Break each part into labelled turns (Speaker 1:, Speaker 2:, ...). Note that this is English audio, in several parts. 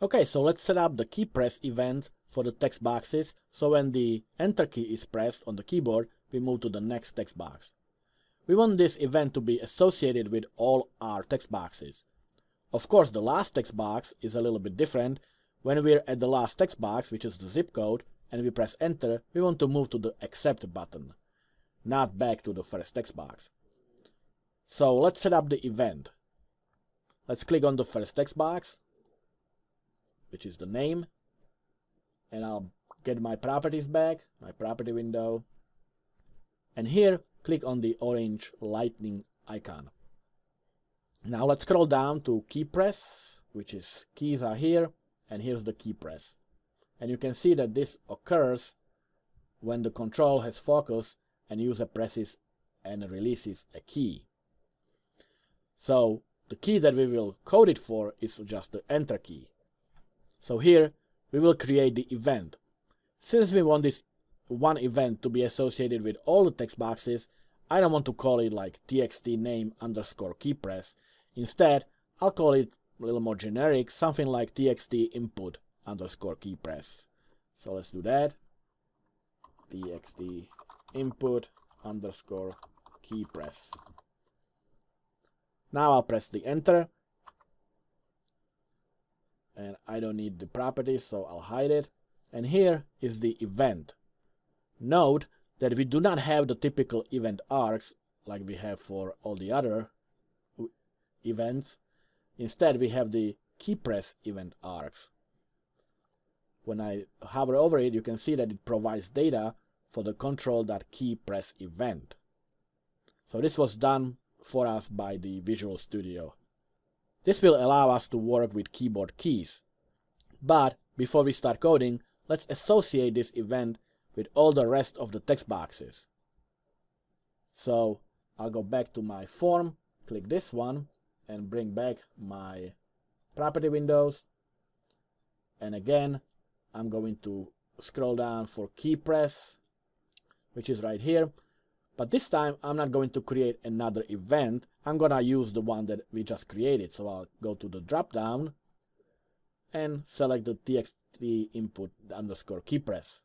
Speaker 1: Okay, so let's set up the KeyPress event for the text boxes, so when the Enter key is pressed on the keyboard, we move to the next text box. We want this event to be associated with all our text boxes. Of course, the last text box is a little bit different. When we're at the last text box, which is the zip code, and we press Enter, we want to move to the Accept button, not back to the first text box. So let's set up the event. Let's click on the first text box, which is the name, and I'll get my properties back, my property window, and here click on the orange lightning icon. Now let's scroll down to KeyPress, which is keys are here, and here's the KeyPress. And you can see that this occurs when the control has focus and user presses and releases a key. So the key that we will code it for is just the Enter key. So here we will create the event. Since we want this one event to be associated with all the text boxes, I don't want to call it like txt name underscore keypress. Instead, I'll call it a little more generic, something like txt input underscore keypress. So let's do that. Txt input underscore keypress. Now I'll press the Enter. And I don't need the properties, so I'll hide it. And here is the event. Note that we do not have the typical event arcs like we have for all the other events. Instead, we have the KeyPress event arcs. When I hover over it, you can see that it provides data for the control.keyPress event. So this was done for us by the Visual Studio. This will allow us to work with keyboard keys. But before we start coding, let's associate this event with all the rest of the text boxes. So I'll go back to my form, click this one, and bring back my property windows. And again, I'm going to scroll down for KeyPress, which is right here. But this time, I'm not going to create another event. I'm going to use the one that we just created. So I'll go to the drop-down and select the txt input underscore keypress.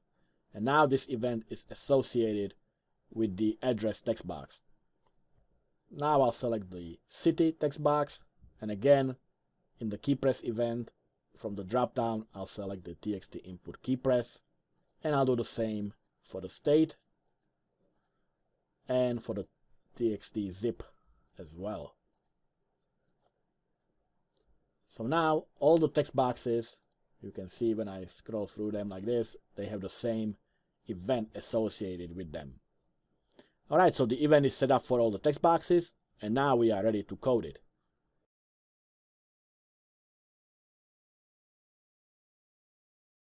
Speaker 1: And now this event is associated with the address text box. Now I'll select the city text box. And again, in the keypress event, from the drop-down, I'll select the txt input keypress. And I'll do the same for the state and for the txt zip as well. So now all the text boxes, you can see when I scroll through them like this, they have the same event associated with them. Alright, so the event is set up for all the text boxes, and now we are ready to code it.